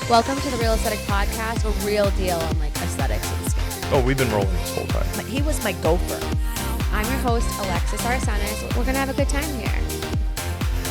Welcome to the Real Aesthetic Podcast, a real deal on like aesthetics and stuff. Oh, we've been rolling this whole time. He was my gopher. I'm your host, Alexis Arsenis. We're going to have a good time here.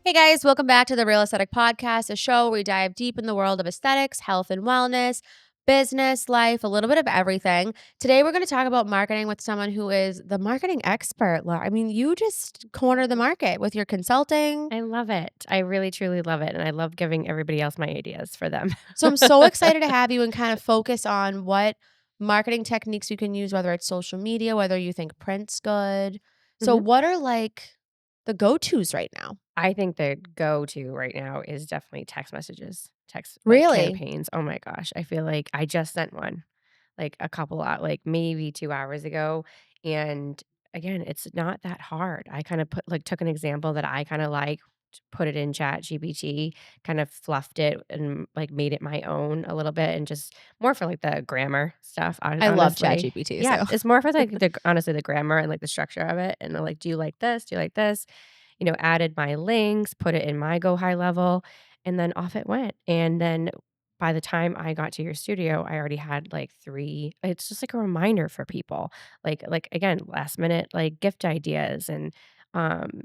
Hey guys, welcome back to the Real Aesthetic Podcast, a show where we dive deep in the world of aesthetics, health and wellness, business, life, a little bit of everything. Today, we're going to talk about marketing with someone who is the marketing expert, Laura. I mean, you just corner the market with your consulting. I love it. I really, truly love it. And I love giving everybody else my ideas for them. So I'm so excited to have you and kind of focus on what marketing techniques you can use, whether it's social media, whether you think print's good. So what are like the go-tos right now? I think the go-to right now is definitely text messages, text Really? campaigns. Oh my gosh. I feel like I just sent one like a couple out, like maybe 2 hours ago. And again, it's not that hard. I kind of took an example that I kind of like, put it in Chat GPT, kind of fluffed it and like made it my own a little bit and just more for like the grammar stuff. I love Honestly. ChatGPT. Yeah, So. it's more for like honestly the grammar and like the structure of it. And like, do you like this? Do you like this? Added my links, put it in my Go High Level, and then off it went. And then by the time I got to your studio, I already had like 3. It's just like a reminder for people, like again, last minute like gift ideas and um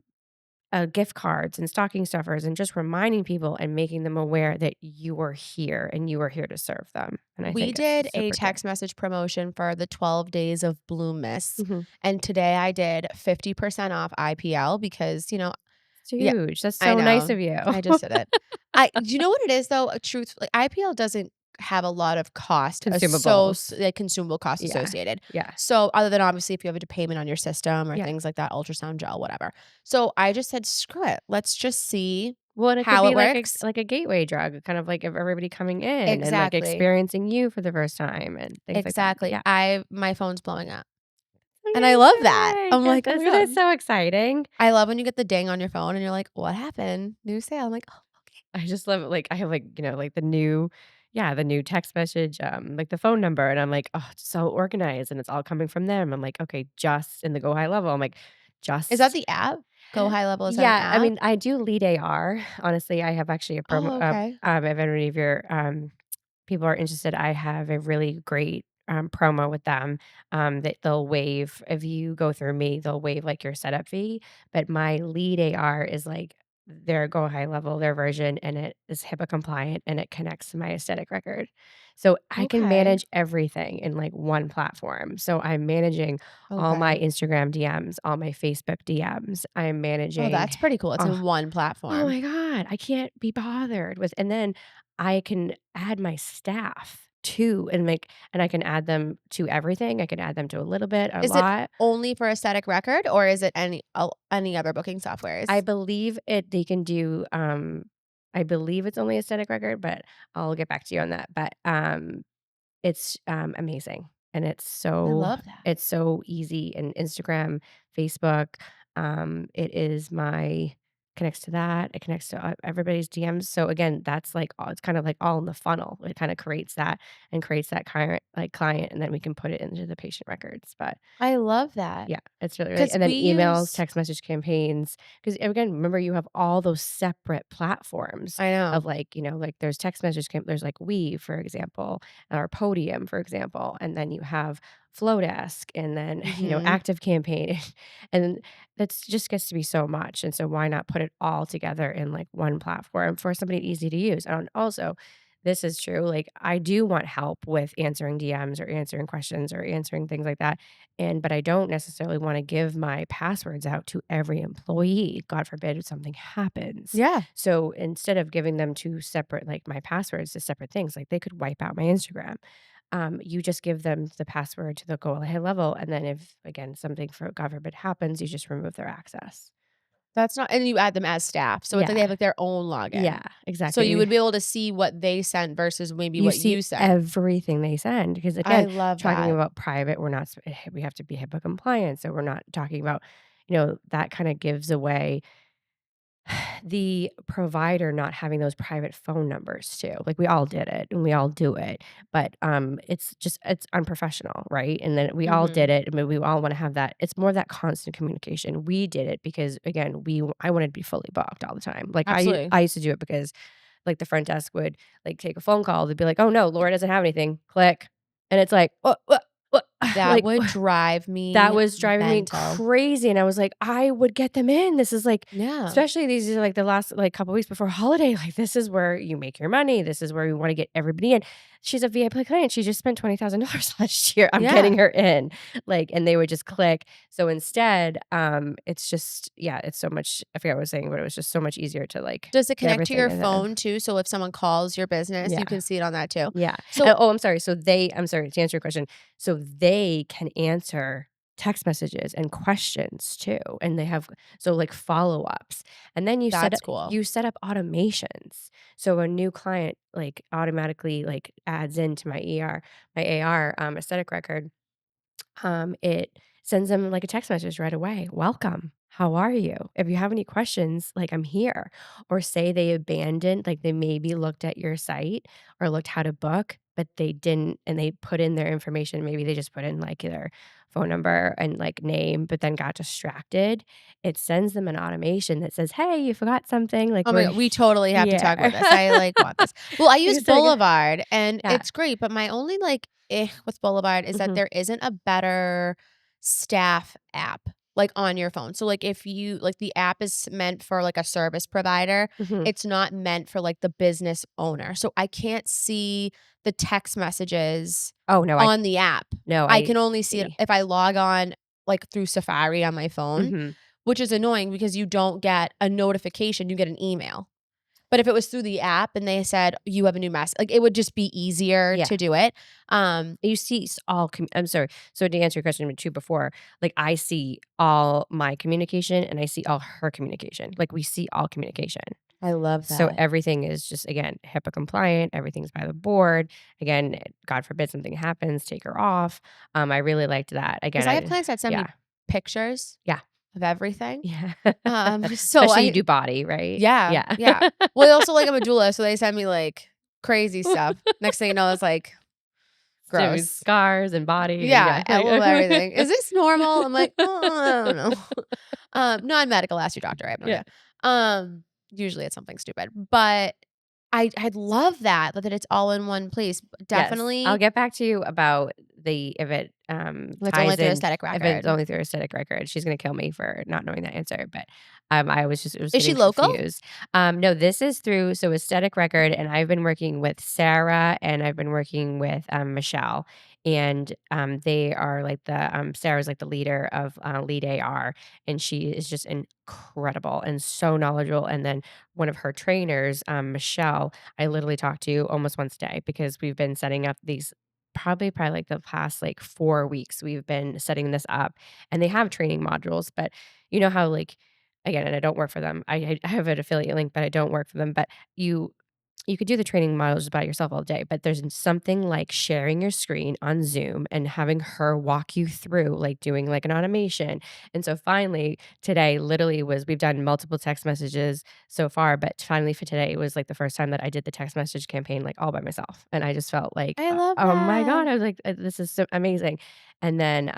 gift cards and stocking stuffers, and just reminding people and making them aware that you are here and you are here to serve them. And I We think did it's a super text message promotion for the 12 days of Bloom-Miss. good. And today I did 50% off IPL because, It's yeah, huge. That's I so nice know. of you. I just did it. Do you know what it is though? Truthfully, IPL doesn't have a lot of cost, Consumables. like consumable costs Yeah. associated. Yeah. So other than obviously if you have a payment on your system or Yeah. things like that, ultrasound gel, whatever. So I just said, screw it. Let's just see Well, and it could how be it like works. like a gateway drug, kind of like of everybody coming in and like Exactly. experiencing you for the first time and things Exactly. like that. Yeah. My phone's blowing up. And I love that. I'm like, oh my Isn't God. it so exciting? I love when you get the ding on your phone and you're like, what happened? New sale. I'm like, oh, okay. I just love it. Like I have like, like the new text message, like the phone number. And I'm like, oh, it's so organized and it's all coming from them. I'm like, okay, just in the Go High Level. I'm like, just Is that the app? Go High Level? Is that an yeah, I app? mean, I do lead AR. Honestly, I have actually a promo. Oh, okay. If any of your people are interested, I have a really great promo with them that they'll waive if you go through me. They'll waive like your setup fee, but my lead AR is like their Go High Level, their version, and it is HIPAA compliant and it connects to my aesthetic record. So I can Okay. manage everything in like one platform. So I'm managing all my Okay. Instagram DMs, all my Facebook DMs. I'm managing. Oh, that's pretty cool. It's Oh, in one oh platform. my God, I can't be bothered with. And then I can add my staff too, and I can add them to everything. I can add them to a little bit, a Is it lot. only for aesthetic record or is it any other booking softwares? I believe they can do. I believe it's only aesthetic record, but I'll get back to you on that. But it's amazing, and I love that. it's so easy. And Instagram, Facebook, it is my connects to that. It connects to everybody's DMs. So again, that's like it's kind of like all in the funnel. It kind of creates that and creates that client, and then we can put it into the patient records. But I love that. yeah, it's really, Because and then we emails, use, text message campaigns. Because again, remember you have all those separate platforms I know. of like, like there's text message, there's like Weave, for example, or Podium, for example. And then you have Flowdesk and then, Active Campaign. And that's just gets to be so much. And so why not put it all together in like one platform for somebody easy to use? And also, this is true. Like I do want help with answering DMs or answering questions or answering things like that. But I don't necessarily want to give my passwords out to every employee. God forbid if something happens. Yeah. So instead of giving them two separate, like my passwords to separate things, like they could wipe out my Instagram. You just give them the password to the Go High Level. And then if, again, something for God forbid happens, you just remove their access. That's not, and you add them as staff. So it's like they Yeah. have like their own login. Yeah, So exactly. you would be able to see what they sent versus maybe what see you sent. everything they send. Because I again, love talking that. about private, we have to be HIPAA compliant. So we're not talking about, that kind of gives away The provider not having those private phone numbers too. Like, we all did it and we all do it, but, it's unprofessional, right? And then we all did Mhm. it, I mean, we all wanna have that it's more that constant communication. We did it because, again, I wanted to be fully booked all the time. Like, Absolutely. I used to do it because, like, the front desk would, like, take a phone call, they'd be like, "Oh, no, Laura doesn't have anything." Click. And it's like, What?" That Like, would drive that me was driving me mental. crazy, and I was like, "I would get them in. This is like" Yeah. especially these are, like, the last, like, couple weeks before holiday, like, this is where you make your money. This is where we wanna get everybody in. She's a VIP client. She just spent $20,000 last year. I'm Yeah. getting her in. Like, and they would just click. So instead, it's just yeah, it's so much I forget what I was saying, but it was just so much easier to, like, Does it get connect to everything your in there. phone too? So if someone calls your business, you Yeah. can see it on that too? Yeah. So Oh, I'm sorry. I'm sorry, to answer your question. So they can answer text messages and questions too, and they have like follow-ups. And then that's cool. you set up automations. So a new client like automatically like adds into my AR aesthetic record. It sends them like a text message right away. Welcome. How are you? If you have any questions, like I'm here. Or say they abandoned, like they maybe looked at your site or looked how to book, but they didn't, and they put in their information. Maybe they just put in like their phone number and like name, but then got distracted. It sends them an automation that says, "Hey, you forgot something." Like Oh my god, we totally have to talk about yeah. this. I, like, want this. Well, I use It's like, Boulevard, and yeah. it's great, but my only, like, with Boulevard is that Hmm. there isn't a better staff app, like, on your phone. So, like, if you like, the app is meant for, like, a service provider, Hmm. it's not meant for, like, the business owner. So, I can't see the text messages Oh no, on the app. I I can only see it see. if I log on, like, through Safari on my phone, Hmm. which is annoying because you don't get a notification, you get an email. But if it was through the app and they said, "You have a new mess," like, it would just be easier Yeah. to do it. Um, You see I'm sorry. So to answer your question number 2 before, like, I see all my communication and I see all her communication. Like, we see all communication. I love So that everything is just, again, HIPAA compliant, everything's by the board. Again, God forbid something happens, take her off. I really liked that. Again, 'cause I have I clients that send yeah, me pictures yeah, of everything. yeah. So Especially you I do body, right? yeah, Yeah. yeah. Well, also, like, I'm a doula, so they send me, like, crazy stuff. Next thing you know, it's, like, So with gross. scars and body and Yeah, yeah, a little everything. "Is this normal?" I'm like, like "Oh, I don't know." Non-medical, ask your doctor, I have no yeah. idea. Usually it's something stupid, but I'd love that it's all in one place. Yes, I'll Definitely get back to you about if it, if it's only ties through in aesthetic if it's record. only through a static record. She's gonna kill me for not knowing that answer, but, I was just it was Is she getting local? confused. No, this is through aesthetic record, and I've been working with Sarah, and I've been working with, Michelle, and, they are like Sarah's like the leader of, Lead AR, and she is just incredible and so knowledgeable, and then one of her trainers, Michelle, I literally talk to almost once a day because we've been setting up these probably like the past like 4 weeks we've been setting this up, and they have training modules, but you know how like again, and I don't work for them. I have an affiliate link, but I don't work for them, but you you could do the training modules by yourself all day, but there's something like sharing your screen on Zoom and having her walk you through, like doing like an automation. And so finally today literally was we've done multiple text messages so far, but finally for today it was like the first time that I did the text message campaign like all by myself. And I just felt like, I love oh my God, that. I was like, this is so amazing. And then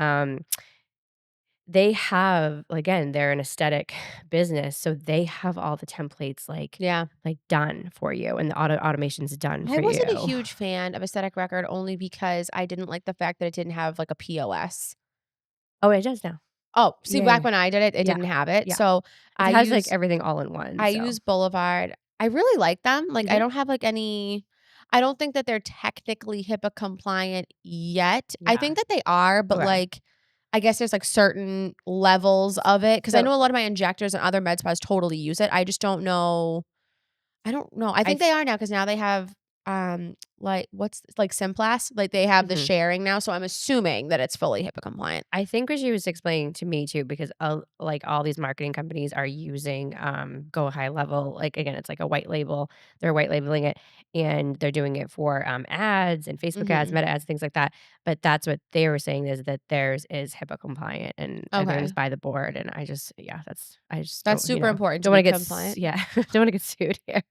they have again, they're an aesthetic business, so they have all the templates, Yeah. like, done for you, and the automation's done I for wasn't a you. huge fan of aesthetic record only because I didn't like the fact that it didn't have, like, a POS. Oh, it does now. Oh, see, Yeah, back yeah, when I did it, it yeah, didn't have it. yeah. So It I has, like, use everything all in one, I so use Boulevard. I really like them. Like, I mhm, don't have, like, any I don't think that they're technically HIPAA compliant yet. I yeah, think that they are, but, okay. like, I guess there's, like, certain levels of it because I So, know a lot of my injectors and other med spas totally use it. I just don't know I don't know. I I think they are now because now they have, like, what's like Simplast? Like, they have the Mhm. sharing now, so I'm assuming that it's fully HIPAA compliant. I think what she was explaining to me too, because like all these marketing companies are using Go High Level. Like again, it's like a white label. They're white labeling it, and they're doing it for ads and Facebook ads, Mhm. Meta ads, things like that. But that's what they were saying is that theirs is HIPAA compliant and theirs Okay. by the board. And I just That's don't super important to don't want be to get compliant. yeah don't want to get sued here.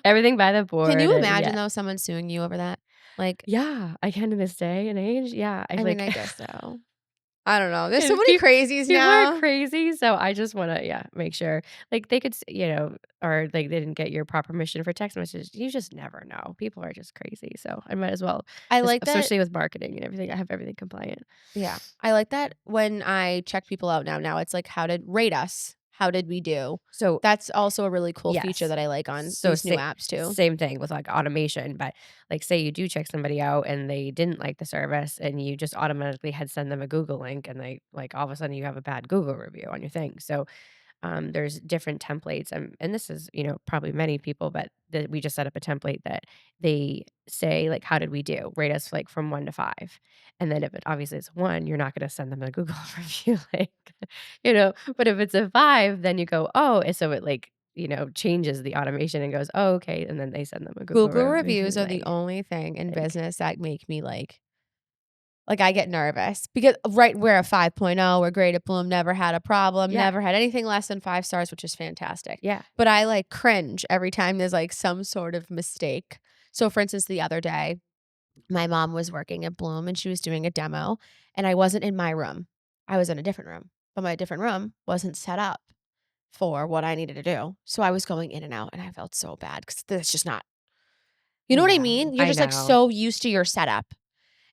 Everything by the Can board, you and yeah. imagine, though, someone suing you over that? Like, Yeah, I can in this day and age. Yeah, I I mean, like I guess so. I don't know. There's so 'cause many crazies people are now. crazy, so I just wanna, yeah, make sure, like, they could or, like, they didn't get your proper permission for text messages. You just never know. People are just crazy, so I might as well I just like that. especially with marketing and everything, I have everything compliant. Yeah. I like that when I check people out now it's like, "How did rate us? How did we do?" So That's also a really cool feature yes. that I like on So these new apps too. same thing with, like, automation, but, like, say you do check somebody out and they didn't like the service and you just automatically had send them a Google link and they like, all of a sudden you have a bad Google review on your thing. So there's different templates, and this is probably many people, but that we just set up a template that they say like, "How did we do? Rate us like from 1 to 5," and then if it obviously is 1, you're not going to send them a Google review, like, But if it's a 5, then you go, "Oh," and so it like changes the automation and goes, "Oh, okay," and then they send them a Google Google review reviews are the link. only thing in Like, business that make me like, I get nervous because right, we're a 5.0, we're great at Bloom, never had a problem, yeah, never had anything less than 5 stars, which is fantastic. yeah, But I, like, cringe every time there's, like, some sort of mistake. So, for instance, the other day, my mom was working at Bloom, and she was doing a demo, and I wasn't in my room. I was in a different room, but my different room wasn't set up for what I needed to do. So, I was going in and out, and I felt so bad because that's just not, you know what I mean? You're I just, like, know. so used to your setup.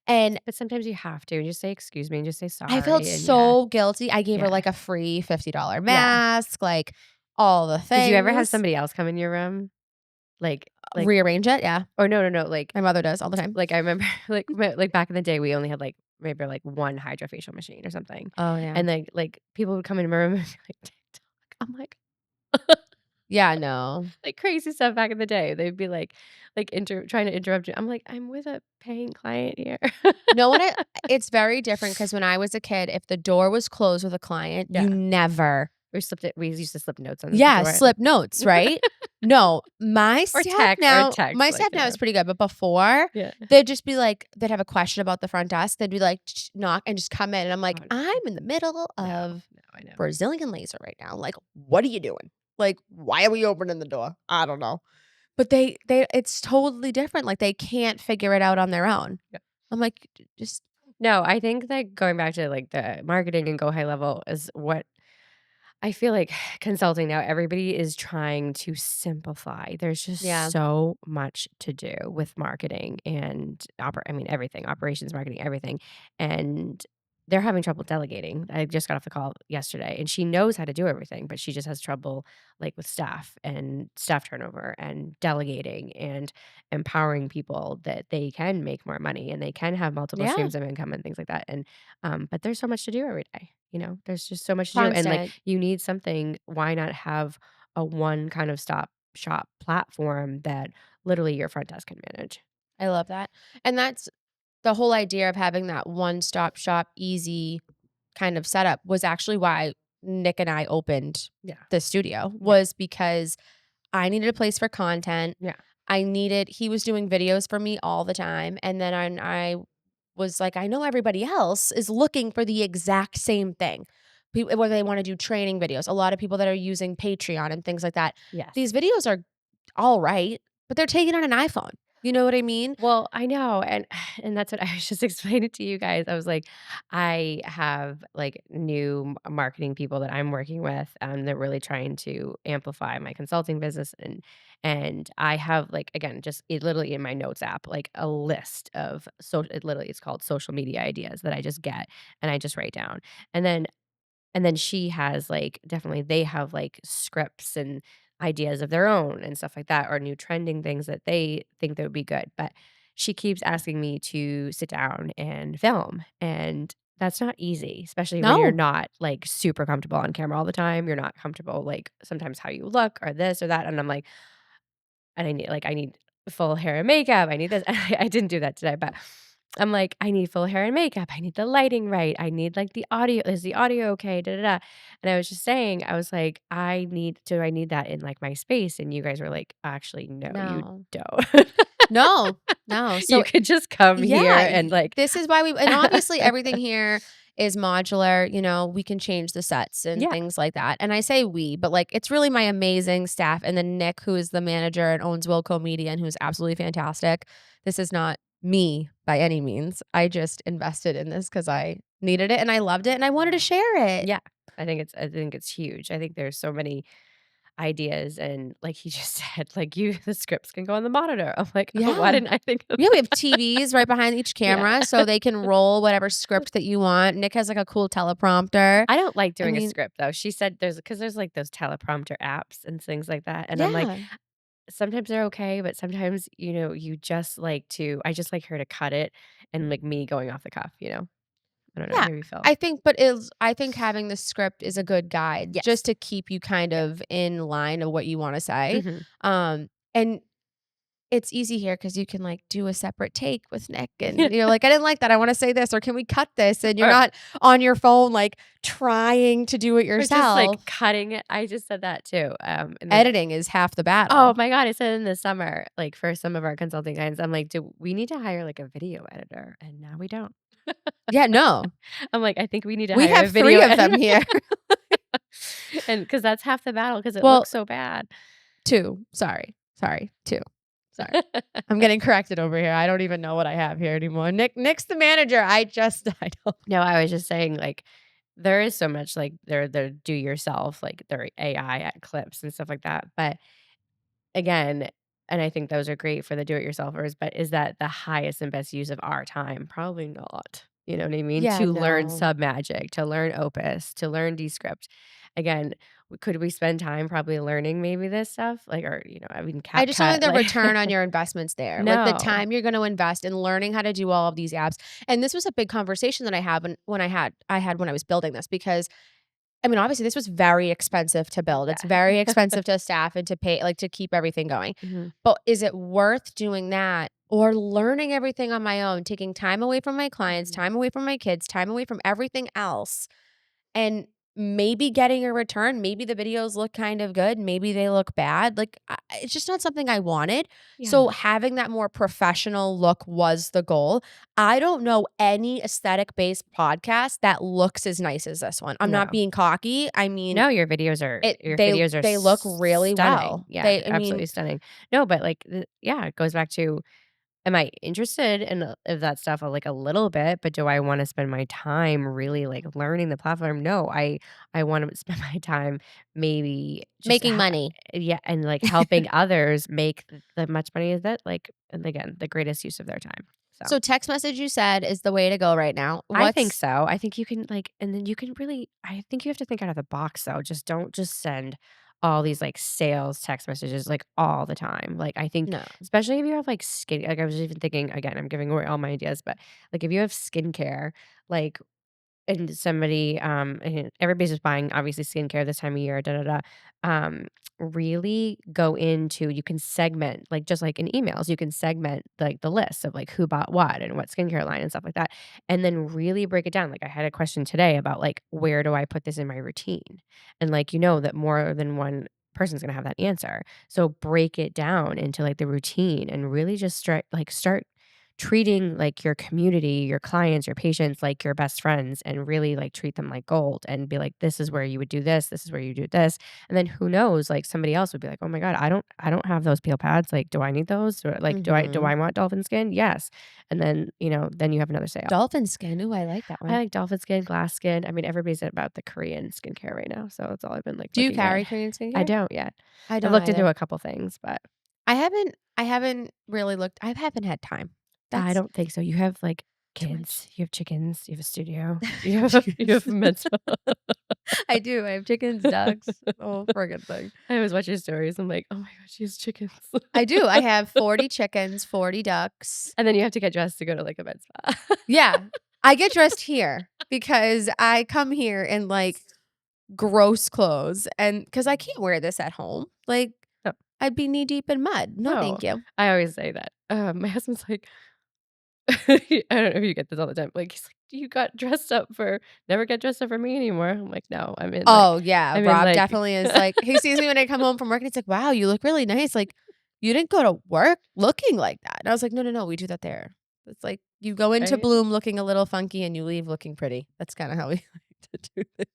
And But sometimes you have to just say, "Excuse me," and just say I felt sorry, and yeah, so guilty. I gave her, yeah, like, a free $50 yeah. mask, like, all the Did you ever have things. somebody else come in your room? Like Rearrange it, yeah. or no, like My mother does all the time. I remember, like, back in the day, we only had, like, maybe, like, 1 hydrofacial machine or something, Oh, yeah. and, people would come in my room and be like, "TikTok." I'm like Yeah, no. like, crazy stuff back in the day. They'd be trying to interrupt you. I'm like, "I'm with a paying client here." No one it's very different because when I was a kid, if the door was closed with a client, you Yeah. never We used to slip notes on the yeah, door. slip notes, right? No, Or text, my like, staff now is pretty good, but before, yeah. they'd just be like they'd have a question about the front desk, they'd be like, knock and just come in, and I'm Oh, like, no. "I'm in the middle No, of no, I know. Brazilian laser right now, like, what are you doing? Like, why are we opening the door? I don't know." But they it's totally different, like, they can't figure it out on their own. Yeah. I'm like, Just No, I think that going back to, like, the marketing and go high level is what I feel like consulting now, everybody is trying to simplify. There's just yeah. so much to do with marketing and everything, operations, marketing, everything. And they're having trouble delegating. I just got off the call yesterday and she knows how to do everything, but she just has trouble like with staff and staff turnover and delegating and empowering people that they can make more money and they can have multiple Yeah, streams of income and things like that. And but there's so much to do every day. There's just so much to do. And like constant. you need something, why not have a one kind of stop shop platform that literally your front desk can manage? I love that, and that's the whole idea of having that one-stop shop, easy kind of setup was actually why Nick and I opened Yeah. the studio, Yeah. was because I needed a place for content. Yeah. He was doing videos for me all the time, and then I was like, I know everybody else is looking for the exact same thing. Whether they wanna do training videos, a lot of people that are using Patreon and things like that. Yes. These videos are all right, but they're taken on an iPhone. You know what I mean? Well, I know, and that's what I was just explaining to you guys. I was like, I have like new marketing people that I'm working with. They're really trying to amplify my consulting business, and I have like again, just literally in my notes app, like a list of it literally it's called social media ideas that I just get and I just write down, and then she has, like definitely they have, like, scripts and ideas of their own and stuff like that, or new trending things that they think that would be good, but she keeps asking me to sit down and film, and that's not easy, especially when you're No. not, like, super comfortable on camera all the time, you're not comfortable, like, sometimes how you look or this or that, and I'm like, and I need full hair and makeup. I need this. I didn't do that today, but I'm like, I need full hair and makeup. I need the lighting right. I need like the audio. Is the audio okay? Da da da. And I was just saying, I was like, I need that in like my space? And you guys were like, actually, no, you No. don't. No. No. You So could just come here yeah, and like, this is why we and obviously everything here is modular, we can change the sets and yeah, things like that. And I say we, but like it's really my amazing staff and then Nick, who is the manager and owns Wilco Media and who's absolutely fantastic. This is not me by any means. I just invested in this because I needed it and I loved it and I wanted to share it. yeah. I think it's huge. I think there's so many ideas and like he just said, like you the scripts can go on the monitor. I'm like, oh, why Yeah. didn't I think of Yeah, we have TVs right behind each yeah. camera so they can roll whatever script that you want. Nick has like a cool teleprompter. I don't like I doing a mean, script though. She said there's like those teleprompter apps and things like that. And I'm like, yeah. sometimes they're okay, but sometimes, you just like to I just like her to cut it and like me going off the cuff. I don't know, Yeah, maybe Phil. I think having the script is a good guide Yes. just to keep you kind Yeah. of in line of what you wanna say. Mhm. And it's easy here because you can, like, do a separate take with Nick and you're like, "I didn't like that, I wanna say this," or, "Can we cut this?" And you're Or not on your phone, like, trying to do it or just like yourself. cutting it. I just said that too. And then Editing is half the oh battle. my god, I said in the summer, like for some of our consulting clients, I'm like, do we need to hire like a video editor? And now we don't. Yeah, no. I'm like, I think we need to We hire a have video 3 of them editor. here. And because that's half the battle because it Well, looks so bad. 2, sorry, 2. Sorry. I'm getting corrected over here. I don't even know what I have here anymore. Nick's the manager. I don't. No, I was just saying, like, there is so much like they're do yourself, like their AI at clips and stuff like that. But again, and I think those are great for the do it yourselfers, but is that the highest and best use of our time? Probably not. You know what I mean? Yeah, To learn no. Submagic, to learn Opus, to learn Descript. Again, could we spend time probably learning maybe this stuff? Like, or, I mean, I just don't CapCut, think the like, return on your investment's there. Like the no. time you're going to invest in learning how to do all of these apps. And this was a big conversation that I had when I was building this because I mean, obviously this was very expensive to build. It's very Yeah. expensive to staff and to pay like to keep everything going. Mhm. But is it worth doing that or learning everything on my own, taking time away from my clients, Mhm. time away from my kids, time away from everything else and maybe getting a return. Maybe the videos look kind of good. Maybe they look bad. Like, it's just not something I wanted. So, Yeah. having that more professional look was the goal. I don't know any aesthetic based podcast that looks as nice as this one. I'm not No. being cocky. I mean, No, it your videos are they look really stunning. well. Yeah, they're I mean, absolutely stunning. No, but, like, yeah, it goes back to, am I interested in of that stuff, like, a little bit, but do I wanna spend my time really, like, learning the platform? No, I wanna spend my time maybe just making money. yeah, and, like, helping others make the much money as that, like, and again, the greatest use of their time, so So, text message you said is the way to go right now. I think What's so. I think you can like and then you can really I think you have to think out of the box though. Just don't just send all these like sales text messages like all the time. Like I think no. especially if you have like skin like I was even thinking again, I'm giving away all my ideas, but like if you have skincare, like and somebody, and everybody's just buying obviously skincare this time of year, da da da. Really go into you can segment like just like in emails, you can segment like the list of like who bought what and what skincare line and stuff like that, and then really break it down. Like I had a question today about like where do I put this in my routine, and like that more than one person's gonna have that answer. So break it down into like the routine and really just start treating like your community, your clients, your patients like your best friends and really like treat them like gold and be like, this is where you would do this, this is where you do this. And then who knows, like somebody else would be like, oh my God, I don't have those peel pads. Like, do I need those? Or like, do Mhm. I want dolphin skin? Yes. And then, then you have another sale. Dolphin skin. Ooh, I like that I one. like dolphin skin, glass skin. I mean, everybody's about the Korean skincare right now. So that's all I've been like Do you looking at. carry Korean I skincare? don't yet. I I've don't looked into either. a couple things, but I haven't really looked I haven't had time. I That's don't think so. You have, like, too much. kids, you have chickens, you have a studio, I have you have chickens. mental I do. I have chickens, ducks, the whole friggin' thing. I always watch your stories, I'm like, "Oh my god, she has chickens." I do. I have 40 chickens, 40 ducks. And then you have to get dressed to go to, like, a med spa. Yeah. I get dressed here because I come here in, like, gross clothes and because I can't wear this at home. Like, No. I'd be knee deep in mud. No, No, thank you. I always say that. My husband's like I don't know if you get this all the time, like, he's like, "You got dressed up for never get dressed up for me anymore." I'm like, "No, Oh, yeah, I'm in, Rob like" definitely is like he sees me when I come home from work and he's like, "Wow, you look really nice, like, you didn't go to work looking like that." And I was like, "No, no, no, we do that there." It's like, you go into Right? Bloom looking a little funky and you leave looking pretty. That's kinda how we like to do things.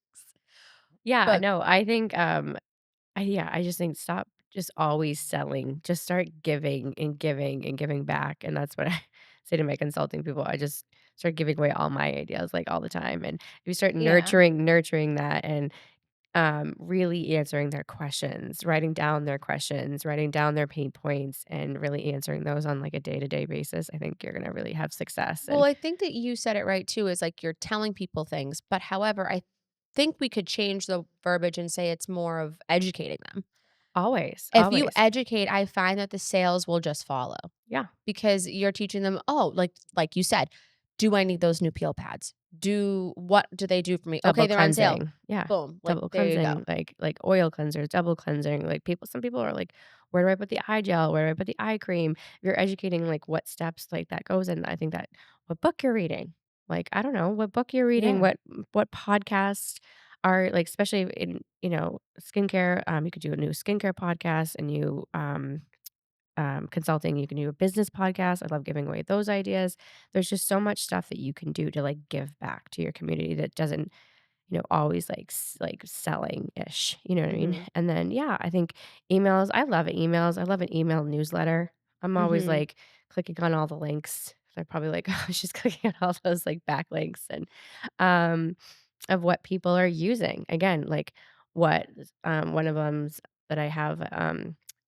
Yeah, But no, I think, I just think stop just always selling, just start giving and giving and giving back, and that's what I say to my consulting people. I just start giving away all my ideas, like, all the time, and if you start yeah. nurturing that and, really answering their questions, writing down their questions, writing down their pain points, and really answering those on, like, a day-to-day basis, I think you're gonna really have success, Well, and I think that you said it right too, is like you're telling people things, but however, I think we could change the verbiage and say it's more of educating them. always, If you always. educate, I find that the sales will just follow Yeah. because you're teaching them, oh, like you said, do I need those new peel pads? What do they do for me? Okay, Double they're on sale. cleansing. Yeah. Boom. Like Double there you go. cleansing, like oil cleansers, double cleansing, like some people are like, "Where do I put the eye gel? Where do I put the eye cream?" If you're educating, like, what steps, like, that goes in, I think that what book you're reading, like, I don't know, what book you're reading, Yeah. what podcasts are like, especially in, skincare, you could do a new skincare podcast, a new, consulting, you can do a business podcast. I love giving away those ideas. There's just so much stuff that you can do to, like, give back to your community that doesn't always like like selling-ish, you know what I mean? Mhm. And then, yeah, I think emails, I love emails. I love an email newsletter. I'm always Mhm. like clicking on all the links. They're probably like, oh, she's clicking on all those like backlinks and um of what people are using. Again, like what one of them's that I have,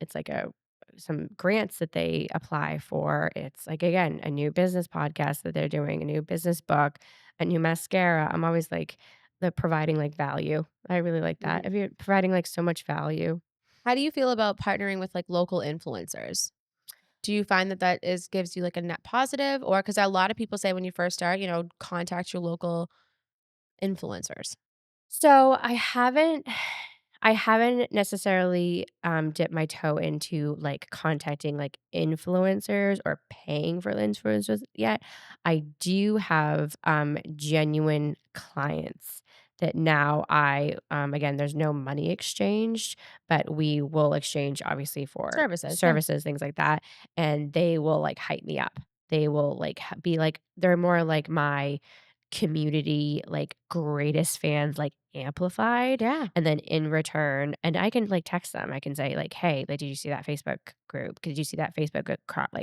it's like a some grants that they apply for. It's like again, a new business podcast that they're doing, a new business book, a new mascara. I'm always like the providing like value. I really like that. Mhm. If you're providing like so much value. How do you feel about partnering with like local influencers? Do you find that that is gives you like a net positive or because a lot of people say when you first start, contact your local influencers. So I haven't necessarily dipped my toe into like contacting like influencers or paying for influencers yet. I do have genuine clients that now I again there's no money exchanged, but we will exchange obviously for Services, yeah. services, things like that, and they will like hype me up. They will like be like they're more like my community, like, greatest fans, like, amplified, Yeah. and then in return and I can, like, text them, I can say, like, "Hey, like, did you see that Facebook group? Did you see that Facebook,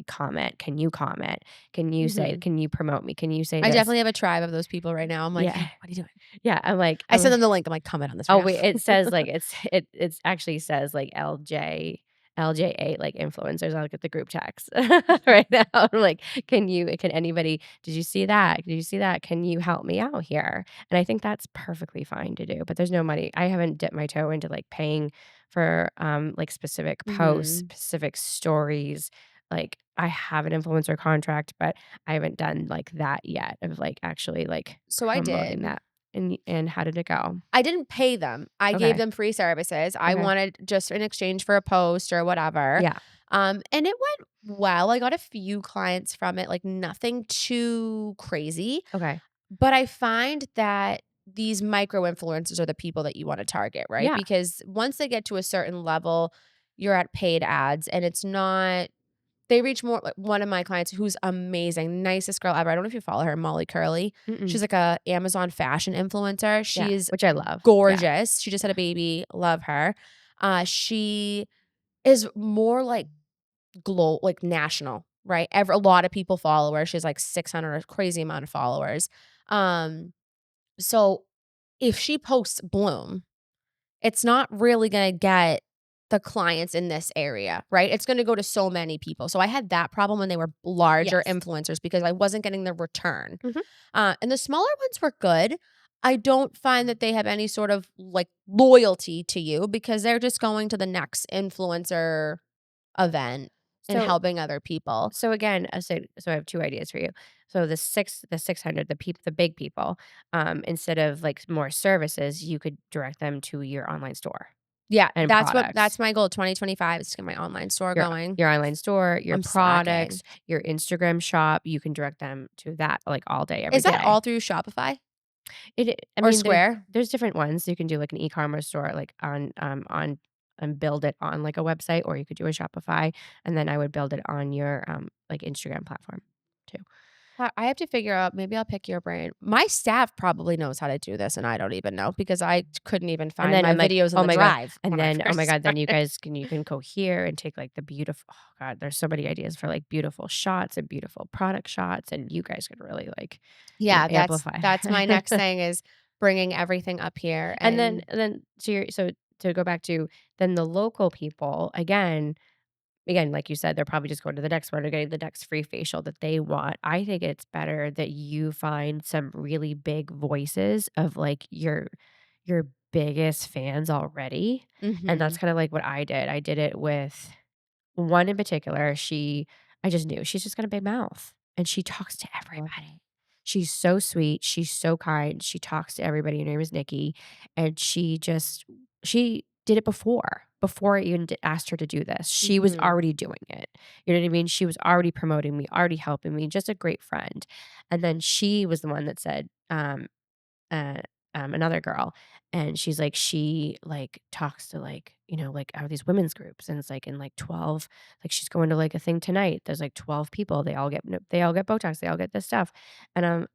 comment? Can you comment? Mhm. Can you promote me? Can you say I this?" definitely have a tribe of those people right now. I'm like, Yeah. "Hey, what are you doing?" Yeah, I send them the link. I'm like, "Comment on this oh, right wait, it now." says, like, it's actually says, like, LJ8, like, influencers. I'll get the group text right now. I'm like, can anybody did you see that? Did you see that? Can you help me out here?" And I think that's perfectly fine to do, but there's no money. I haven't dipped my toe into, like, paying for, like, specific posts, Mhm. specific stories. Like, I have an influencer contract, but I haven't done, like, that yet of, like, actually, like, So I promoting did. that. And how did it go? I didn't pay them. I gave Okay. them free services. I Okay. wanted just in exchange for a post or whatever. Yeah. And it went well. I got a few clients from it, like nothing too crazy. Okay. But I find that these micro influencers are the people that you want to target, right? Yeah. Because once they get to a certain level, you're at paid ads and it's not they reach more like one of my clients who's amazing, nicest girl ever. I don't know if you follow her, Molly Curley. Mm-mm. She's like a Amazon fashion influencer. Yeah, She is which I love. Yeah. gorgeous. She just had a baby. Love her. She is more like like national, right? A lot of people follow her. She has like 600, a crazy amount of followers. Um, so if she posts Bloom, it's not really gonna get the clients in this area, right? It's gonna go to so many people. So I had that problem when they were larger Yes. influencers because I wasn't getting the return. Mhm. And the smaller ones were good. I don't find that they have any sort of like loyalty to you because they're just going to the next influencer event and So helping other people. again, so I have 2 ideas for you. So the 600, the big people, instead of, like, more services, you could direct them to your online store. Yeah, and that's products. my goal, 2025 is to get my online store going. Your online store, your I'm slacking. products, your Instagram shop, you can direct them to that, like, all day, every Is that day. all through Shopify I or mean, Square? there's different ones. You can do, like, an e-commerce store, like, on and build it on, like, a website, or you could do a Shopify, and then I would build it on your, like, Instagram platform too. I have to figure out, maybe I'll pick your brain. My staff probably knows how to do this, and I don't even know because I couldn't even And find then my I'm like, videos in "Oh the my god," drive and when I then, oh my first god, then started. you can cohere and take, like, the beautiful oh god, there's so many ideas for, like, beautiful shots and beautiful product shots, and you guys could really, like, Yeah, amplify that's my next that. thing is bringing everything up here and And then so to go back to then the local people, again, like you said, they're probably just going to the next one or getting the next free facial that they want. I think it's better that you find some really big voices of, like, your biggest fans already, and that's Mhm. kinda like what I did. I did it with one in particular. I just knew she's just got a big mouth, and she talks to I love everybody. that. She's so sweet, she's so kind, she talks to everybody. Her name is Nikki, and she did it before I even asked her to do this. She was Mhm. already doing it. You know what I mean? She was already promoting me, already helping me, just a great friend. And then she was the one that said, uh, another girl, and she's like, she like talks to, like, like, are these women's groups, and it's like in like 12, like, she's going to, like, a thing tonight. There's like 12 people. They all get Botox. They all get this stuff, and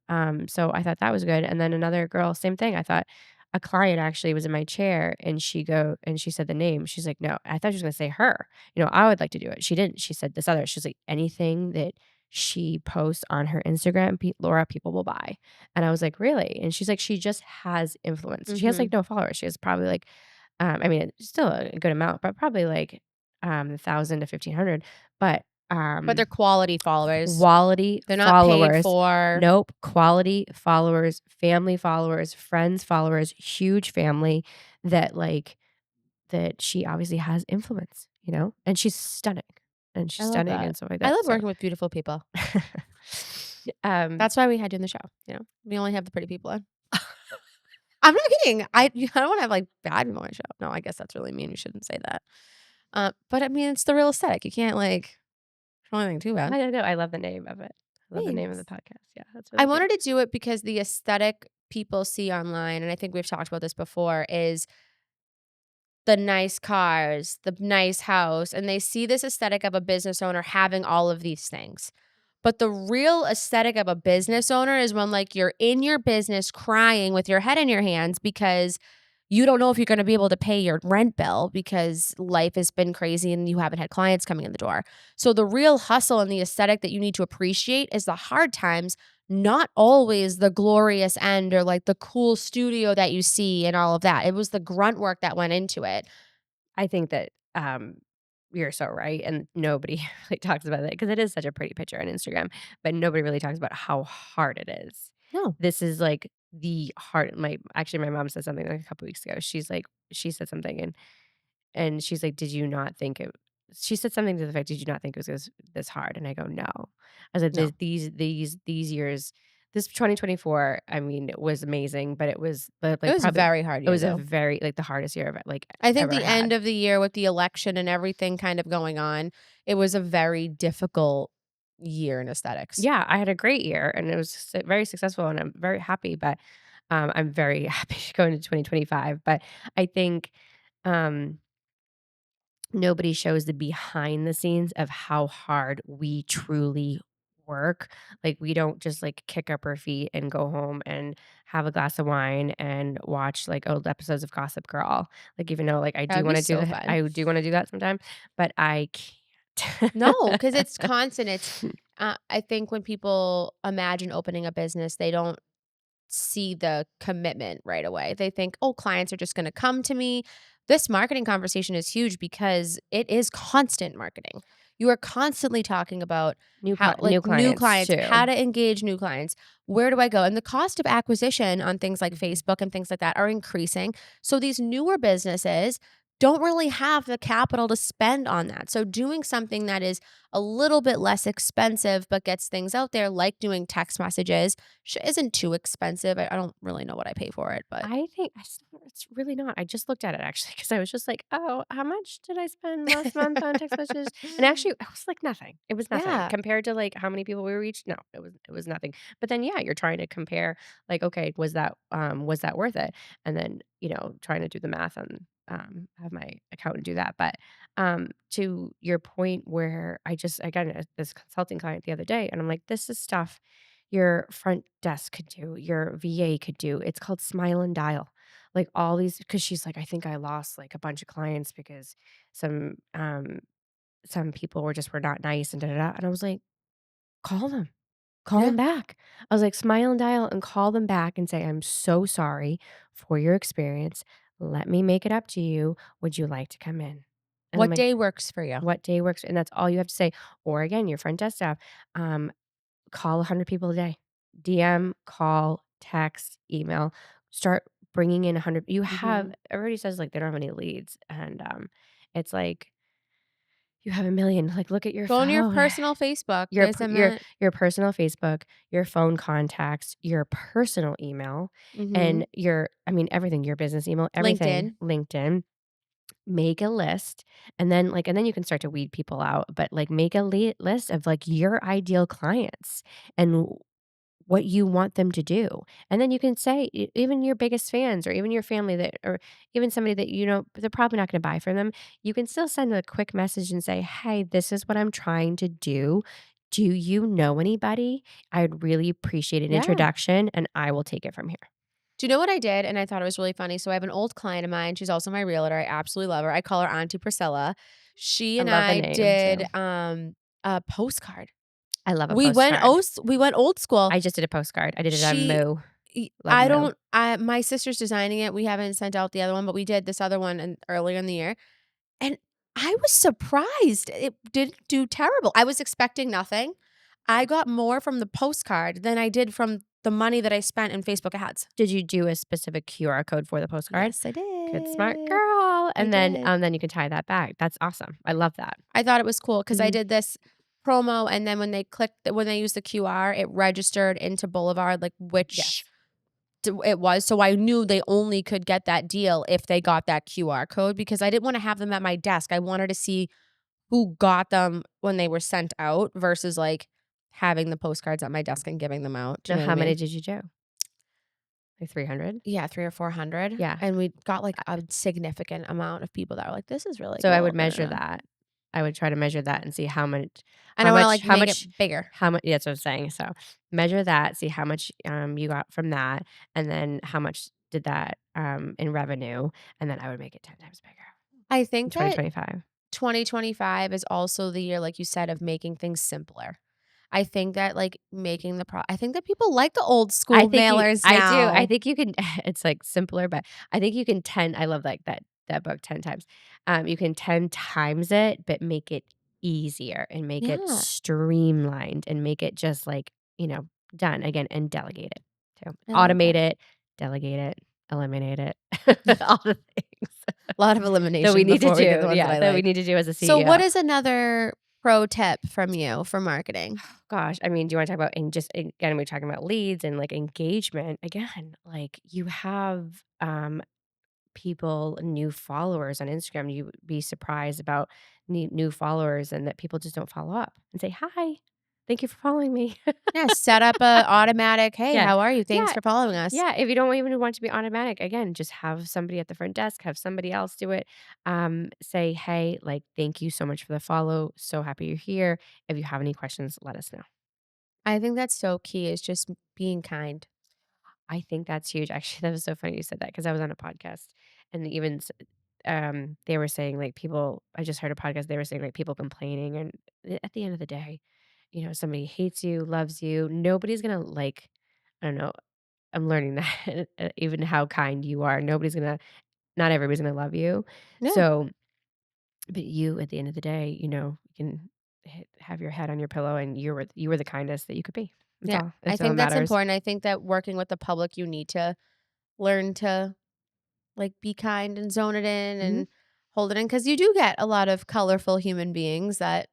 so I thought that was good. And then another girl, same thing. I thought a client actually was in my chair, and she said the name. She's like, no, I thought she was gonna say her. I would like to do it. She didn't. She said this other. She's like, anything that she posts on her Instagram, Laura, people will buy. And I was like, "Really?" And she's like, "She just has influence." She has, like, Mhm. no followers. She has probably, like, I mean, it's still a good amount, but probably, like, 1,000 to 1,500, but, But they're quality followers. quality They're not paid followers. for. Nope, quality followers, family followers, friends followers, huge family that, like, that she obviously has influence, and I she's love stunning that. and stuff like I that, love so working with beautiful people. um That's why we had you in the show. We only have the pretty people on. I'm not kidding. I don't wanna have, like, bad people on my show. No, I guess that's really mean. You shouldn't say that. But I mean, it's the real aesthetic. You can't, like, show anything too bad. I don't know, I love the name of it. I love the name of the Thanks. podcast. Yeah, that's I really cute. wanted to do it because the aesthetic people see online, and I think we've talked about this before, is the nice cars, the nice house, and they see this aesthetic of a business owner having all of these things. But the real aesthetic of a business owner is when, like, you're in your business crying with your head in your hands because you don't know if you're gonna be able to pay your rent bill because life has been crazy and you haven't had clients coming in the door. So the real hustle and the aesthetic that you need to appreciate is the hard times, not always the glorious end or, like, the cool studio that you see and all of that. It was the grunt work that went into it. I think that, you're so right, and nobody really talks about it because it is such a pretty picture on Instagram, but nobody really talks about how hard it is. No. This is, like, the hard my mom said something, like, a couple weeks ago. She said something, and she's like, "Did you not think it" she said something to the effect, "Did you not think it was this hard?" And I go, "No." I said, No. These years, this 2024, I mean, it was amazing, but it was, It like, was a probably very hard it year, was a though. very, like, the hardest year I've, like, I think ever the end had." of the year with the election and everything kind of going on, it was a very difficult year in aesthetics. Yeah, I had a great year, and it was very successful, and I'm very happy, but, I'm very happy to go into 2025, but I think, um nobody shows the behind the scenes of how hard we truly work. Like, we don't just, like, kick up our feet and go home and have a glass of wine and watch, like, old episodes of Gossip Girl. Like, even though, like, I do That'd be wanna do so that fun. I do wanna do that sometime, but I can't. No, because it's constant. I think when people imagine opening a business, they don't see the commitment right away. They think, "Oh, clients are just gonna come to me." This marketing conversation is huge because it is constant marketing. You are constantly talking about how, like, New new clients clients, how too. to engage new clients. Where do I go? And the cost of acquisition on things like Mhm. Facebook and things like that are increasing. So these newer businesses, don't really have the capital to spend on that. So doing something that is a little bit less expensive but gets things out there, like doing text messages, isn't too expensive. I don't really know what I pay for it, but I think it's really not. I just looked at it actually because I was just like, "Oh, how much did I spend last month on text messages?" And actually, it was like nothing. It was nothing yeah. compared to like how many people we reached. No, it was nothing. But then yeah, you're trying to compare like, okay, was that worth it? And then, trying to do the math and have my accountant do that. But to your point where I got this consulting client the other day and I'm like, this is stuff your front desk could do, your VA could do. It's called Smile and Dial. Like all these, because she's like, I think I lost like a bunch of clients because some some people were not nice and da da da. And I was like, call them. Call Yeah. them back. I was like, smile and dial and call them back and say, I'm so sorry for your experience. Let me make it up to you. Would you like to come in? And I'm What like, day works for you? what day works? And that's all you have to say. Or again, your front desk staff. Call 100 people a day. DM, call, text, email. Start bringing in 100. Mhm. Everybody says like they don't have any leads. And it's like, you have a million. Like, look at your Go on your phone, personal Facebook. your, There's per- a your, minute. your personal Facebook, your phone contacts, your personal email, Mhm. and everything, your business email, everything, LinkedIn. LinkedIn. Make a list and then you can start to weed people out, but like make a list of like your ideal clients and what you want them to do. And then you can say even your biggest fans or even your family that or even somebody that they're probably not going to buy from them, you can still send a quick message and say, "Hey, this is what I'm trying to do. Do you know anybody? I'd really appreciate an Yeah. introduction and I will take it from here." Do you know what I did? And I thought it was really funny. So I have an old client of mine. She's also my realtor. I absolutely love her. I call her Auntie Priscilla. She I and love the I name did too. a postcard. I love a postcard. We went old school. I just did a postcard. I did it on She Moo. Love I Moo. don't I my sister's designing it. We haven't sent out the other one, but we did this other one earlier in the year. And I was surprised. It didn't do terrible. I was expecting nothing. I got more from the postcard than I did from the money that I spent in Facebook ads. Did you do a specific QR code for the postcard? Yes, I Good smart did. girl. I And then did. then you can tie that back. That's awesome. I love that. I thought it was cool because I Mhm. did this promo, and then when they used the QR, it registered into Boulevard, like, which Yes. it was, so I knew they only could get that deal if they got that QR code because I didn't wanna have them at my desk. I wanted to see who got them when they were sent out versus, like, having the postcards at my desk and giving them out. Do you Now know what I how many mean? did you do? Like 300? Yeah, 3 or 400, Yeah. and we got, like, Uh, a significant amount of people that were like, "This is really so I cool, would da, da, measure da." that. I would try to measure that and see And I how wanna, much like, how make much it bigger. how much yeah, that's what I'm saying. So measure that, see how much you got from that, and then how much did that in revenue, and then I would make it 10 times bigger I in think that 2025. 2025 is also the year, like you said, of making things simpler. I think that, like, I think that people like the old school mailers I do. I now. think you can it's, like, simpler, but I think you can 10 I love, like, that book 10 times. You can 10 times it, but make it easier and make it Yeah, streamlined and make it just, like, done again and delegate it too. I love Automate that. it, delegate it, eliminate it, all the things A lot of that we elimination need to before we get do. the ones that Yeah, I that we like. need to do as a So what CEO. is another pro tip from you for marketing? Gosh, I mean, do you wanna talk about and just again, we're talking about leads and, like, engagement. Again, like, you have, people new followers on Instagram. You would be surprised about new followers and that people just don't follow up and say, "Hi, thank you for following me." Yeah, set up a automatic, "Hey, Yeah. how are you? Thanks Yeah. for following us." Yeah, if you don't even want it to be automatic, again, just have somebody at the front desk, have somebody else do it. Say, "Hey, like, thank you so much for the follow. So happy you're here. If you have any questions, let us know." I think that's so key is just being kind. I think that's huge. Actually, that was so funny you said that because I was on a podcast and they were saying like people, I just heard a podcast, they were saying like people complaining. And at the end of the day, somebody hates you, loves you. Nobody's going to like, I don't know. I'm learning that even how kind you are, not everybody's going to love you. Yeah, So, but you at the end of the day, you can have your head on your pillow and you were the kindest that you could be. That's yeah. all. I That's all that think that's matters. important. I think that working with the public, you need to learn to, like, be kind and zone it in Mhm. and hold it in because you do get a lot of colorful human beings that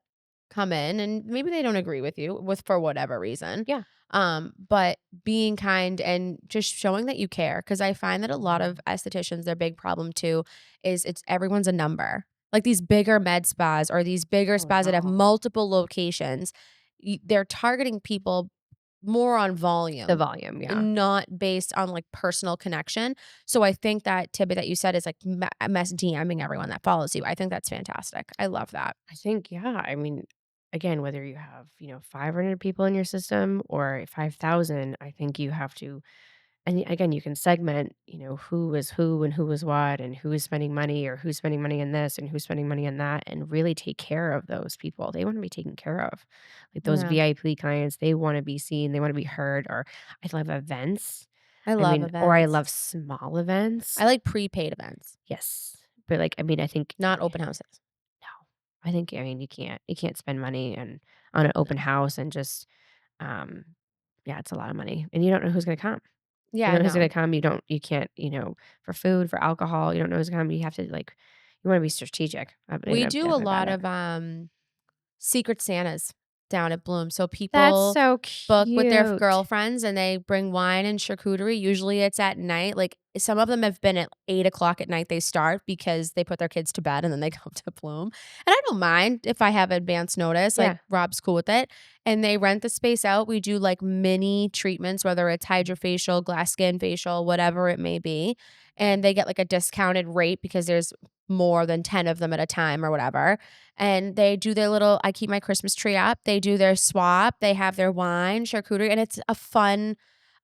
come in and maybe they don't agree with you with for whatever reason. Yeah. But being kind and just showing that you care. Cause I find that a lot of estheticians, their big problem too is it's everyone's a number. Like these bigger med spas or these bigger Oh, spas that have no. multiple locations, they're targeting people more on The volume volume, yeah. and not based on like personal connection. So I think that tidbit that you said is like mess DMing everyone that follows you. I think that's fantastic. I love that. I think, yeah, I mean, again, whether you have, 500 people in your system or 5,000, I think you have to and again, you can segment, who is who and who is what and who is spending money or who's spending money in this and who's spending money in that and really take care of those people. They want to be taken care of. Like those Yeah. VIP clients, they want to be seen, they want to be heard or I love events. I I love mean, or I events. love small events. I like prepaid events, Yes. But like I mean, I think not open houses. no. I mean, you can't spend money and on an open No. house and just um yeah, it's a lot of money and you don't know who's going to come. You Yeah, don't know who's gonna no. come, you can't, for food, for alcohol, you don't know who's gonna come, you have to, you wanna be strategic. I believe We I've do a definitely lot about it. of Secret Santas down at Bloom. So That's people so book with their cute. girlfriends and they bring wine and charcuterie. Usually it's at night. Like some of them have been at 8 o'clock at night. They start because they put their kids to bed and then they come to Bloom. And I don't mind if I have advance notice. Like Yeah. Rob's cool with it. And they rent the space out. We do like mini treatments, whether it's hydrofacial, glass skin facial, whatever it may be. And they get like a discounted rate because there's more than 10 of them at a time or whatever, and they do their little I keep my Christmas tree up, they do their swap, they have their wine, charcuterie, and it's a fun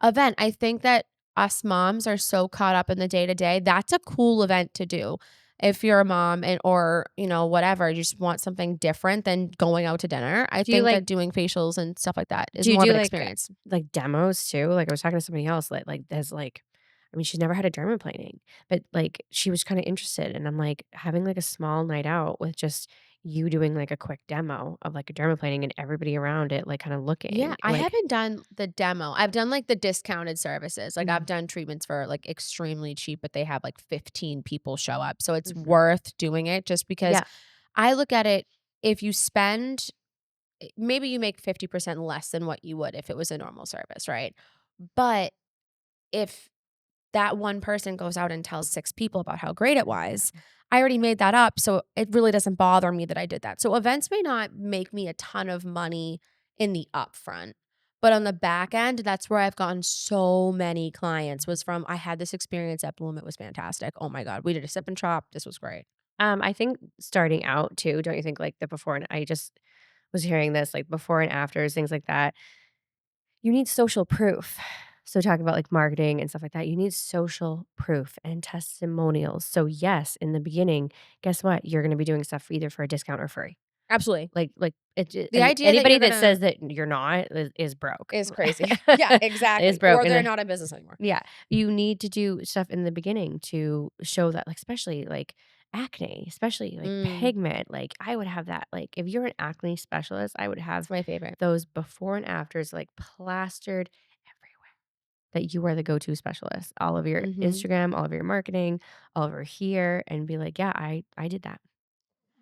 event. I think that us moms are so caught up in the day to day. That's a cool event to do. If you're a mom and or, whatever, you just want something different than going out to dinner. I Do you think like that doing facials and stuff like that is do you more of do, an experience. demos too? Like, I was talking to somebody else that, there's, I mean, she's never had a dermaplaning, but, she was kinda interested, and I'm like, having, a small night out with just you doing, a quick demo of, a dermaplaning and everybody around it, kinda Yeah, looking, I haven't done the demo. I've done, like, the discounted services. Like, I've Mhm, done treatments for, like, extremely cheap, but they have, like, 15 people show up. So it's mhm. worth doing it just because Yeah. I look at it, if you spend maybe you make 50% less than what you would if it was a normal service, right? But if that one person goes out and tells 6 people about how great it was, I already made that up, so it really doesn't bother me that I did that. So events may not make me a ton of money in the upfront, but on the back end, that's where I've gotten so many clients was from, "I had this experience at Bloom, it was fantastic. Oh my god, we did a sip and chop, this was great." I think starting out too, don't you think the before and I just was hearing this, before and afters, things like that. You need social proof. So talking about marketing and stuff like that, you need social proof and testimonials. So yes, in the beginning, guess what? You're going to be doing stuff either for a discount or free. Absolutely. The And idea that anybody you're that gonna says that you're not is broke. is crazy. Yeah, Is exactly, broke. or they're not in business anymore. Yeah, you need to do stuff in the beginning to show that, especially acne, especially Mm, pigment. I would have that. If you're an acne specialist, I would have it's my favorite. those before and afters plastered everywhere. That you are the go-to specialist. All of your Mhm. Instagram, all of your marketing, all over here, and be like, yeah, I did that,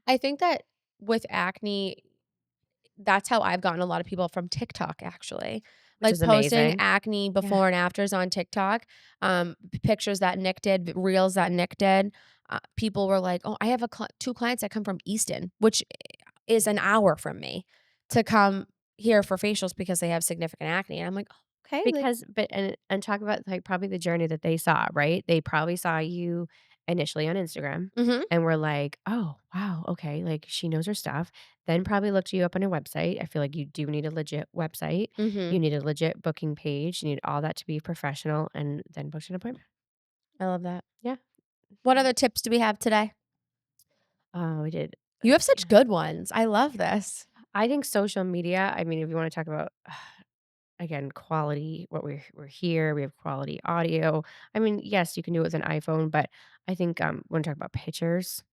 I think that with acne, that's how I've gotten a lot of people from TikTok actually. which Like is posting amazing. acne Yeah, before and afters on TikTok, pictures that Nick did, reels that Nick did. People were like, "Oh, I have 2 clients that come from Easton, which is an hour from me, to come here for facials because they have significant acne." And I'm like, "Oh, okay." Like, because but and talk about probably the journey that they saw, right? They probably saw you initially on Instagram mhm, and were like, "Oh, wow, okay, she knows her stuff." Then probably looked you up on a website. I feel like you do need a legit website. You mhm. need a legit booking page. You need all that to be professional and then book an appointment. I love that. Yeah. What other tips do we have today? Oh, we did. You have Let's see. such good ones. I love this. I think social media, I mean, if you wanna talk about, again, quality, what we're here, we have quality audio. I mean, yes, you can do it with an iPhone, but I think, when talk about pictures,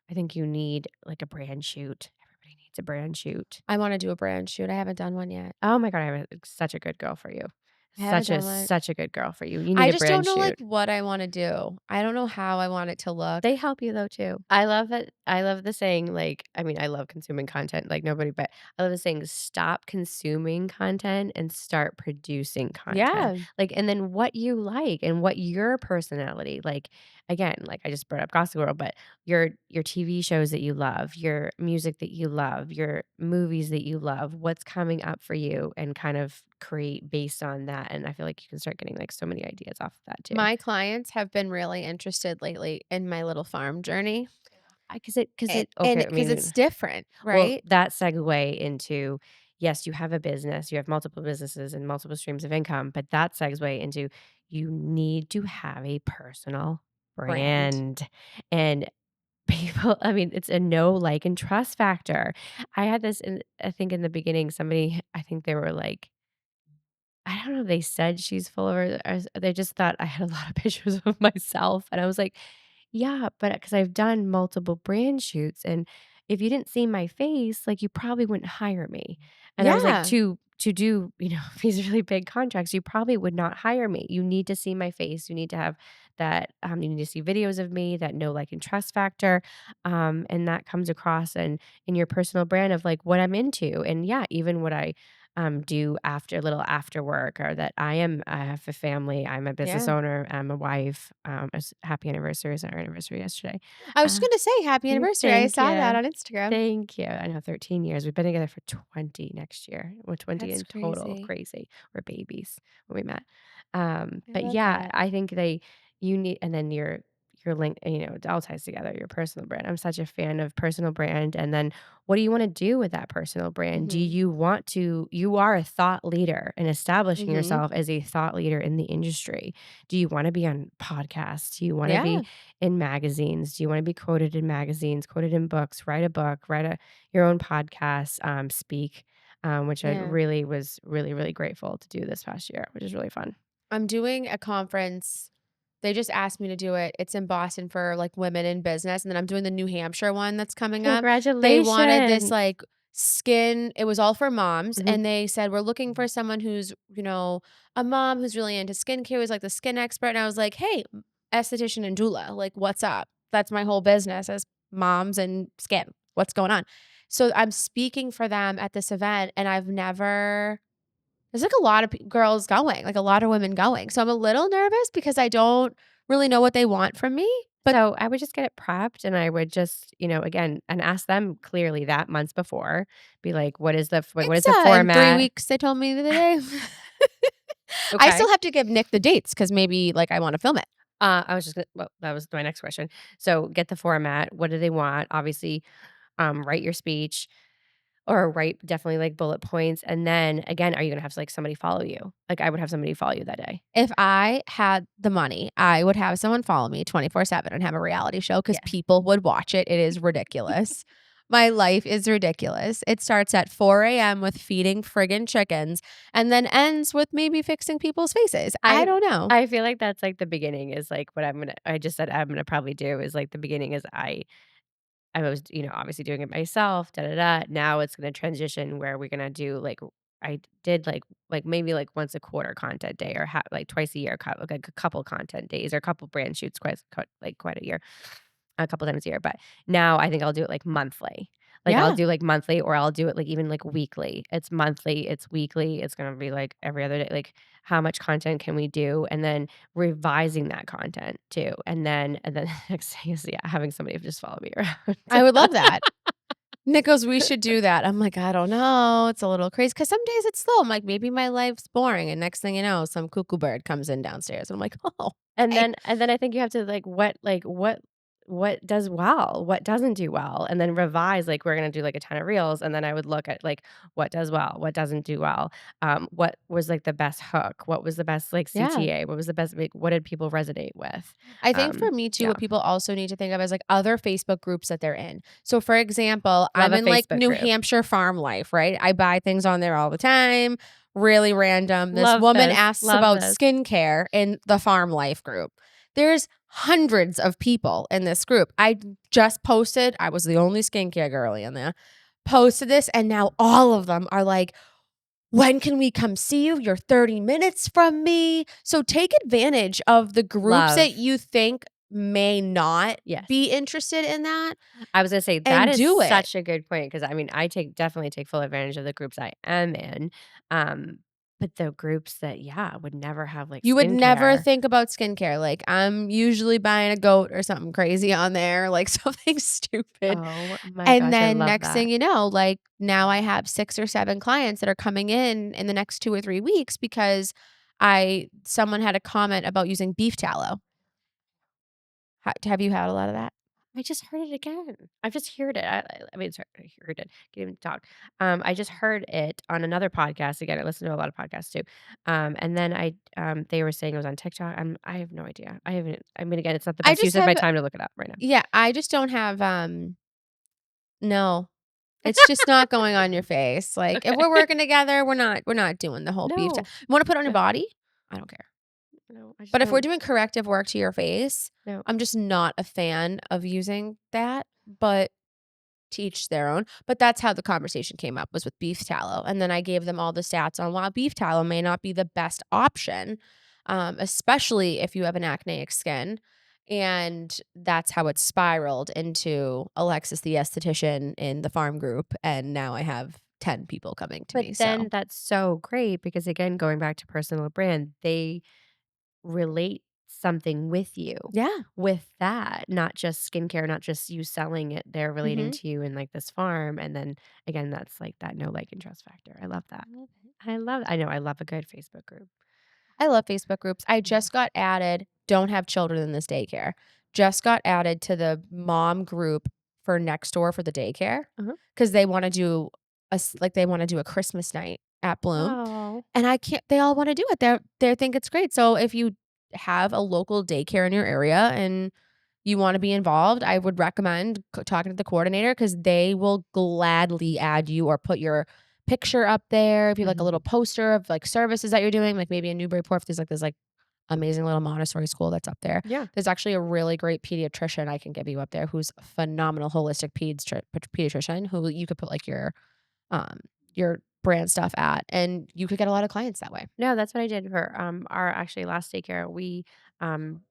I think you need, a brand shoot. Everybody needs a brand shoot. I wanna do a brand shoot. I haven't done one yet. Oh my god, I have such a good girl for you. I haven't Such a done one. such a good girl for you. You need I a just don't brand know, like, shoot. what I wanna do. I don't know how I want it to look. They help you though too. I love it. I love the saying, like, I mean, I love consuming content like nobody, but I love the saying, stop consuming content and start producing content. Yeah. Like, and then what you like and what your personality, like, again, like I just brought up Gossip Girl, but your TV shows that you love, your music that you love, your movies that you love, what's coming up for you and kind of create based on that. And I feel like you can start getting like so many ideas off of that too. My clients have been really interested lately in my little farm journey, Because it and okay, I because it's mean, different, well, right? that segue into yes, you have a business, you have multiple businesses and multiple streams of income, but that segue into you need to have a personal Brand. brand. And people, I mean, it's a know, like, and trust factor. I had this in, I think in the beginning, somebody, I think they were like, I don't know if they said she's full of her, they just thought I had a lot of pictures of myself. And I was like, yeah, but because I've done multiple brand shoots, and if you didn't see my face, like, you probably wouldn't hire me. And I was like, Yeah. to do, these really big contracts, you probably would not hire me. You need to see my face. You need to have that, you need to see videos of me, that know, like, and trust factor. And that comes across in your personal brand of like what I'm into. And yeah, even what I do after a little after work, or that I have a family, I'm a business Yeah. owner, I'm a wife. Happy anniversary was our anniversary yesterday. I was just Uh, gonna say happy anniversary. I Thank saw that you. on Instagram. Thank you. I know 13 years. We've been together for 20 next year. We're 20 That's in total. crazy. Crazy. We're babies when we met. I But love yeah, that. I think you need, and then your link, it all ties together, your personal brand. I'm such a fan of personal brand. And then what do you want to do with that personal brand? Mhm. You are a thought leader and establishing Mhm. yourself as a thought leader in the industry. Do you want to be on podcasts? Do you want to Yeah. be in magazines? Do you want to be quoted in magazines, quoted in books, write a book, your own podcast, speak, which I Yeah. really was really, really grateful to do this past year, which is really fun. I'm doing a conference. They just asked me to do it. It's in Boston for, like, women in business, and then I'm doing the New Hampshire one that's coming up. They wanted this, Congratulations. like, skin it was all for moms, Mhm. and they said, "We're looking for someone who's, a mom who's really into skincare, who's, like, the skin expert," and I was like, "Hey, esthetician and doula, like, what's up? That's my whole business is moms and skin. What's going on?" So, I'm speaking for them at this event, and I've never there's, like, a lot of p girls going, like, a lot of women going, so I'm a little nervous because I don't really know what they want from me, but So I would just get it prepped, and I would just, again, and ask them clearly that months before, be like, what is it's, the in 3 format? weeks, they told me the other day. I Okay. still have to give Nick the dates because maybe, like, I wanna film it. I was just gonna, well, that was my next question. So get the format. What do they want? Obviously, write your speech, or write definitely like bullet points. And then again, are you gonna have like somebody follow you? Like I would have somebody follow you that day. If I had the money, I would have someone follow me 24/7 and have a reality show because Yeah. people would watch it. It is ridiculous. My life is ridiculous. It starts at 4 AM with feeding friggin' chickens and then ends with maybe fixing people's faces. I I don't know. I feel like that's like the beginning is like what I just said I'm gonna probably do is like the beginning is I was, obviously doing it myself, da da da. Now it's gonna transition where we're gonna do like I did like maybe like once a quarter content day, or like twice a year, like a couple content days or a couple brand shoots quite a year, a couple times a year. But now I think I'll do it like monthly. Like I'll Yeah. do like monthly, or I'll do it like even like weekly. It's monthly, it's weekly, it's gonna be like every other day. Like how much content can we do? And then revising that content too. And then the next thing is, yeah, having somebody just follow me around. I would love that. Nick goes, "We should do that." I'm like, "I don't know. It's a little crazy because some days it's slow." I'm like, "Maybe my life's boring." And next thing you know, some cuckoo bird comes in downstairs. And I'm like, "Oh, And okay." then I think you have to what does well, what doesn't do well, and then revise, like, we're gonna do, like, a ton of reels, and then I would look at, like, what does well, what doesn't do well, what was, like, the best hook, what was the best, like, Yeah. CTA, what was the best, like, what did people resonate with? I think for me too, Yeah. what people also need to think of is like other Facebook groups that they're in. So for example, Love I'm a in like Facebook New group. Hampshire farm life, right? I buy things on there all the time, really random. This Love woman this, asks love about this. skincare in the farm life group. There's hundreds of people in this group. I just posted, I was the only skincare girly in there, posted this, and now all of them are like, when can we come see you? You're 30 minutes from me. So take advantage of the groups that Love. you think may not Yes. be interested in that I was gonna say that and is do it. such a good point because I mean, I definitely take full advantage of the groups I am in, um, but the groups that, yeah, would never have, like, You would never skincare. think about skincare. Like, I'm usually buying a goat or something crazy on there, like something stupid. Oh my And gosh, I then love next thing that. you know, like now I have 6 or 7 clients that are coming in the next 2 or 3 weeks because someone had a comment about using beef tallow. Have you had a lot of that? I just heard it again. I've just heard it. I mean, sorry, I heard it. Can't even talk. I just heard it on another podcast. Again, I listen to a lot of podcasts too. And then they were saying it was on TikTok. I have no idea. I haven't. I mean, again, it's not the I best just use of my have time to look it up right now. Yeah, I just don't have, no. It's just not going on your face. Like, if Okay. we're working together, we're not doing the whole beef ta No, wanna put it on your no, body? I don't care. no. I just But if we're don't. doing corrective work to your face, No. I'm just not a fan of using that, but to each their own. But that's how the conversation came up was with beef tallow, and then I gave them all the stats on why beef tallow may not be the best option, especially if you have an acneic skin, and that's how it spiraled into Alexis the esthetician in the farm group, and now I have 10 people coming to But me, so then that's so great because again, going back to personal brand, they relate something with you yeah. with that, not just skincare, not just you selling it. They're relating Mhm. to you in like this farm. And then again, that's like that no like and trust factor. I love that. I know I love a good Facebook group. I love Facebook groups. I Yeah. just got added don't have children in this daycare. Just got added to the mom group for next door for the daycare Uh-huh. because they wanna do they wanna do a Christmas night at Bloom, Oh. and I can't they all wanna do it. They think it's great. So if you have a local daycare in your area and you wanna be involved, I would recommend talking to the coordinator because they will gladly add you or put your picture up there. If you like a little Mhm. poster of, like, services that you're doing, like, maybe in Newburyport, if there's, like, this, like, amazing little Montessori school that's up there. Yeah. There's actually a really great pediatrician I can give you up there who's a phenomenal holistic pediatrician who you could put, like, your brand stuff at, and you could get a lot of clients that way. No, that's what I did for our actually last daycare. Um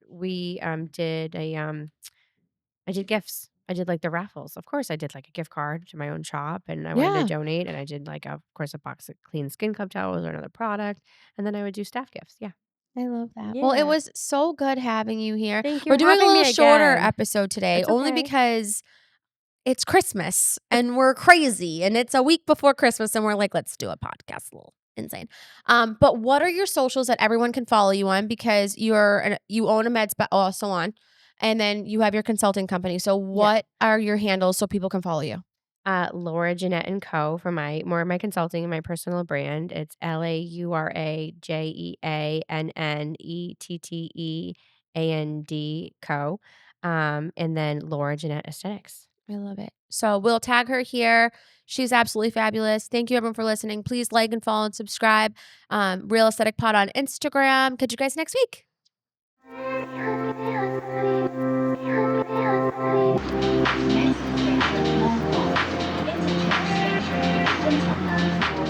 we did I did gifts. I did, like, the raffles. Of course, I did, like, a gift card to my own shop, and I wanted to Yeah. donate, and I did, like, of course, a box of clean skin club towels or another product, and then I would do staff gifts. Yeah. I love that. Well, it Yeah. was so good having you here. Thank you We're for doing a having me little shorter again. episode today It's only okay. because it's Christmas and we're crazy and it's a week before Christmas and we're like, let's do a podcast. A little insane. But what are your socials that everyone can follow you on? Because you own a med spa salon and then you have your consulting company. So Yes. what are your handles so people can follow you? Laura Jeanette and Co. for more of my consulting and my personal brand. It's LauraJeannetteand Co. And then Laura Jeanette Aesthetics. I love it. So we'll tag her here. She's absolutely fabulous. Thank you everyone for listening. Please like and follow and subscribe. Real Aesthetic Pod on Instagram. Catch you guys next week. Next station, Norfolk. Interchange station, Winterland.